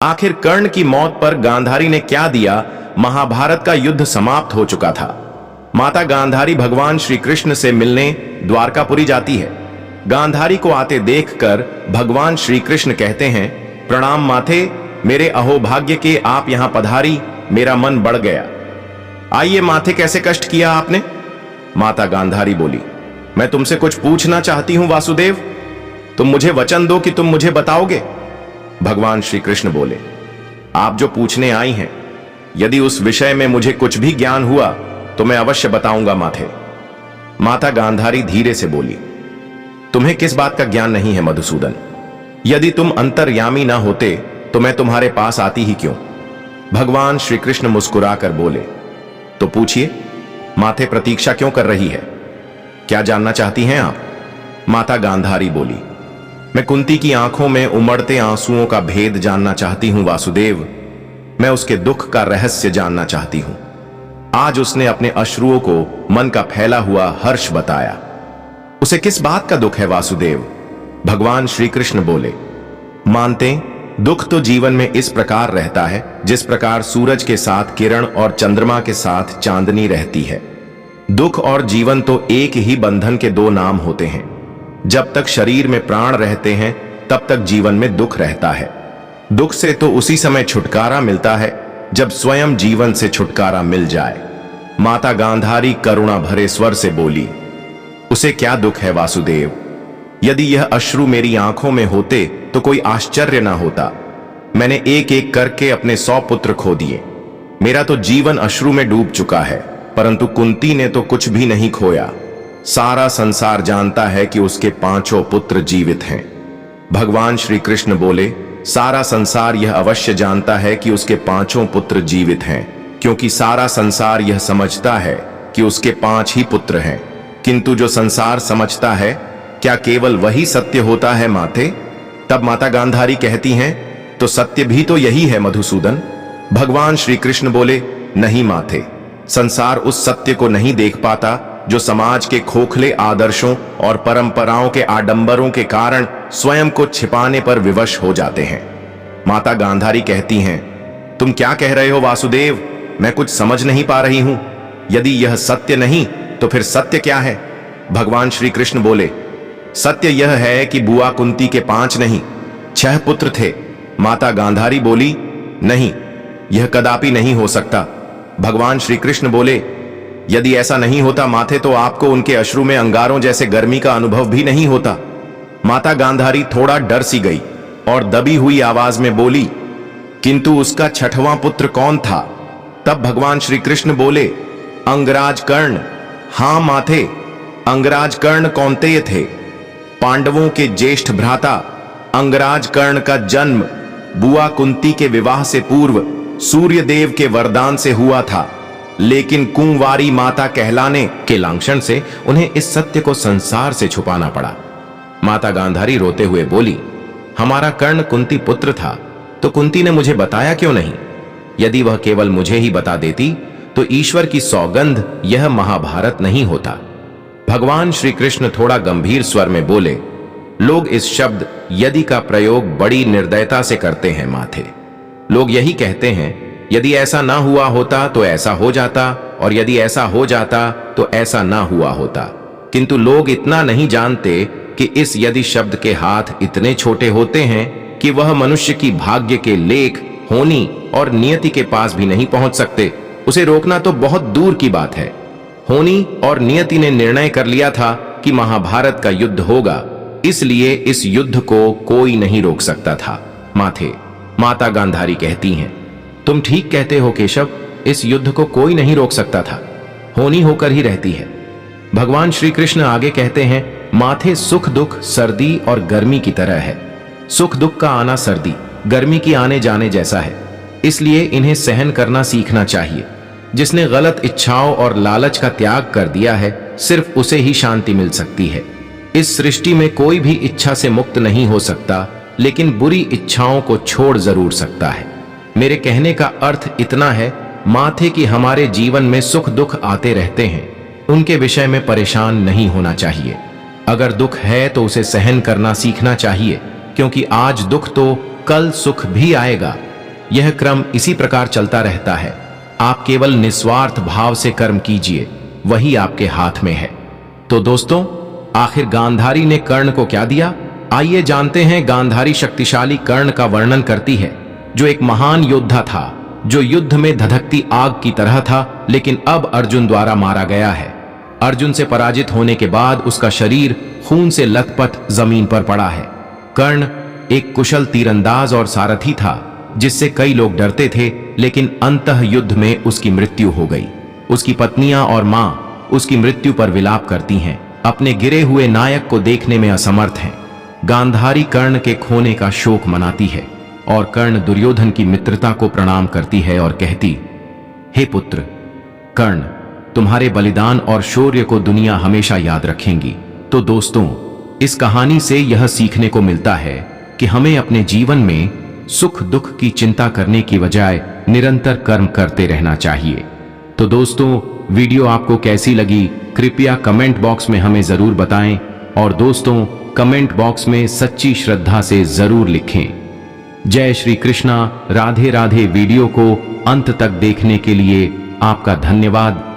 आखिर कर्ण की मौत पर गांधारी ने क्या दिया? महाभारत का युद्ध समाप्त हो चुका था। माता गांधारी भगवान श्री कृष्ण से मिलने द्वारकापुरी जाती है। गांधारी को आते देखकर भगवान श्री कृष्ण कहते हैं, प्रणाम माथे, मेरे अहोभाग्य के आप यहां पधारी, मेरा मन बढ़ गया। आइए माथे, कैसे कष्ट किया आपने? माता गांधारी बोली, मैं तुमसे कुछ पूछना चाहती हूं वासुदेव, तुम मुझे वचन दो कि तुम मुझे बताओगे। भगवान श्री कृष्ण बोले, आप जो पूछने आई हैं, यदि उस विषय में मुझे कुछ भी ज्ञान हुआ तो मैं अवश्य बताऊंगा माथे। माता गांधारी धीरे से बोली, तुम्हें किस बात का ज्ञान नहीं है मधुसूदन? यदि तुम अंतर्यामी ना होते तो मैं तुम्हारे पास आती ही क्यों? भगवान श्री कृष्ण मुस्कुराकर बोले, तो पूछिए माथे, प्रतीक्षा क्यों कर रही है? क्या जानना चाहती हैं आप? माता गांधारी बोली, मैं कुंती की आंखों में उमड़ते आंसुओं का भेद जानना चाहती हूं वासुदेव। मैं उसके दुख का रहस्य जानना चाहती हूं। आज उसने अपने अश्रुओं को मन का फैला हुआ हर्ष बताया। उसे किस बात का दुख है वासुदेव? भगवान श्री कृष्ण बोले, मानते दुख तो जीवन में इस प्रकार रहता है जिस प्रकार सूरज के साथ किरण और चंद्रमा के साथ चांदनी रहती है। दुख और जीवन तो एक ही बंधन के दो नाम होते हैं। जब तक शरीर में प्राण रहते हैं तब तक जीवन में दुख रहता है। दुख से तो उसी समय छुटकारा मिलता है जब स्वयं जीवन से छुटकारा मिल जाए। माता गांधारी करुणा भरे स्वर से बोली, उसे क्या दुख है वासुदेव? यदि यह अश्रु मेरी आंखों में होते तो कोई आश्चर्य ना होता। मैंने एक एक करके अपने 100 पुत्र खो दिए। मेरा तो जीवन अश्रु में डूब चुका है, परंतु कुंती ने तो कुछ भी नहीं खोया। सारा संसार जानता है कि उसके 5 पुत्र जीवित हैं। भगवान श्री कृष्ण बोले, सारा संसार यह अवश्य जानता है कि उसके 5 पुत्र जीवित हैं, क्योंकि सारा संसार यह समझता है कि उसके 5 ही पुत्र हैं। किंतु जो संसार समझता है, क्या केवल वही सत्य होता है माथे? तब माता गांधारी कहती हैं, तो सत्य भी तो यही है मधुसूदन। भगवान श्री कृष्ण बोले, नहीं माथे, संसार उस सत्य को नहीं देख पाता जो समाज के खोखले आदर्शों और परंपराओं के आडंबरों के कारण स्वयं को छिपाने पर विवश हो जाते हैं। माता गांधारी कहती हैं, तुम क्या कह रहे हो वासुदेव? मैं कुछ समझ नहीं पा रही हूं। यदि यह सत्य नहीं तो फिर सत्य क्या है? भगवान श्री कृष्ण बोले, सत्य यह है कि बुआ कुंती के 5 नहीं 6 पुत्र थे। माता गांधारी बोली, नहीं, यह कदापि नहीं हो सकता। भगवान श्री कृष्ण बोले, यदि ऐसा नहीं होता माथे, तो आपको उनके अश्रु में अंगारों जैसे गर्मी का अनुभव भी नहीं होता। माता गांधारी थोड़ा डर सी गई और दबी हुई आवाज में बोली, किंतु उसका 6वां पुत्र कौन था? तब भगवान श्री कृष्ण बोले, अंगराज कर्ण। हां माथे, अंगराज कर्ण कौन्तेय थे, पांडवों के ज्येष्ठ भ्राता। अंगराज कर्ण का जन्म बुआ कुंती के विवाह से पूर्व सूर्यदेव के वरदान से हुआ था, लेकिन कुंवारी माता कहलाने के लांछन से उन्हें इस सत्य को संसार से छुपाना पड़ा। माता गांधारी रोते हुए बोली, हमारा कर्ण कुंती पुत्र था तो कुंती ने मुझे बताया क्यों नहीं? यदि वह केवल मुझे ही बता देती तो ईश्वर की सौगंध यह महाभारत नहीं होता। भगवान श्री कृष्ण थोड़ा गंभीर स्वर में बोले, लोग इस शब्द यदि का प्रयोग बड़ी निर्दयता से करते हैं माथे। लोग यही कहते हैं, यदि ऐसा ना हुआ होता तो ऐसा हो जाता, और यदि ऐसा हो जाता तो ऐसा ना हुआ होता। किंतु लोग इतना नहीं जानते कि इस यदि शब्द के हाथ इतने छोटे होते हैं कि वह मनुष्य की भाग्य के लेख, होनी और नियति के पास भी नहीं पहुंच सकते। उसे रोकना तो बहुत दूर की बात है। होनी और नियति ने निर्णय कर लिया था कि महाभारत का युद्ध होगा, इसलिए इस युद्ध को कोई नहीं रोक सकता था माथे। माता गांधारी कहती हैं, तुम ठीक कहते हो केशव, इस युद्ध को कोई नहीं रोक सकता था, होनी होकर ही रहती है। भगवान श्री कृष्ण आगे कहते हैं, माथे, सुख दुख सर्दी और गर्मी की तरह है। सुख दुख का आना सर्दी गर्मी की आने जाने जैसा है, इसलिए इन्हें सहन करना सीखना चाहिए। जिसने गलत इच्छाओं और लालच का त्याग कर दिया है, सिर्फ उसे ही शांति मिल सकती है। इस सृष्टि में कोई भी इच्छा से मुक्त नहीं हो सकता, लेकिन बुरी इच्छाओं को छोड़ जरूर सकता है। मेरे कहने का अर्थ इतना है माथे कि हमारे जीवन में सुख दुख आते रहते हैं, उनके विषय में परेशान नहीं होना चाहिए। अगर दुख है तो उसे सहन करना सीखना चाहिए, क्योंकि आज दुख तो कल सुख भी आएगा। यह क्रम इसी प्रकार चलता रहता है। आप केवल निस्वार्थ भाव से कर्म कीजिए, वही आपके हाथ में है। तो दोस्तों, आखिर गांधारी ने कर्ण को क्या दिया? आइए जानते हैं। गांधारी शक्तिशाली कर्ण का वर्णन करती है, जो एक महान योद्धा था, जो युद्ध में धधकती आग की तरह था, लेकिन अब अर्जुन द्वारा मारा गया है। अर्जुन से पराजित होने के बाद उसका शरीर खून से लथपथ जमीन पर पड़ा है। कर्ण एक कुशल तीरंदाज और सारथी था, जिससे कई लोग डरते थे, लेकिन अंतः युद्ध में उसकी मृत्यु हो गई। उसकी पत्नियां और मां उसकी मृत्यु पर विलाप करती हैं, अपने गिरे हुए नायक को देखने में असमर्थ हैं। गांधारी कर्ण के खोने का शोक मनाती है और कर्ण दुर्योधन की मित्रता को प्रणाम करती है और कहती, हे पुत्र कर्ण, तुम्हारे बलिदान और शौर्य को दुनिया हमेशा याद रखेंगी। तो दोस्तों, इस कहानी से यह सीखने को मिलता है कि हमें अपने जीवन में सुख दुख की चिंता करने की बजाय निरंतर कर्म करते रहना चाहिए। तो दोस्तों, वीडियो आपको कैसी लगी कृपया कमेंट बॉक्स में हमें जरूर बताएं, और दोस्तों, कमेंट बॉक्स में सच्ची श्रद्धा से जरूर लिखें। जय श्री कृष्णा। राधे राधे। वीडियो को अंत तक देखने के लिए आपका धन्यवाद।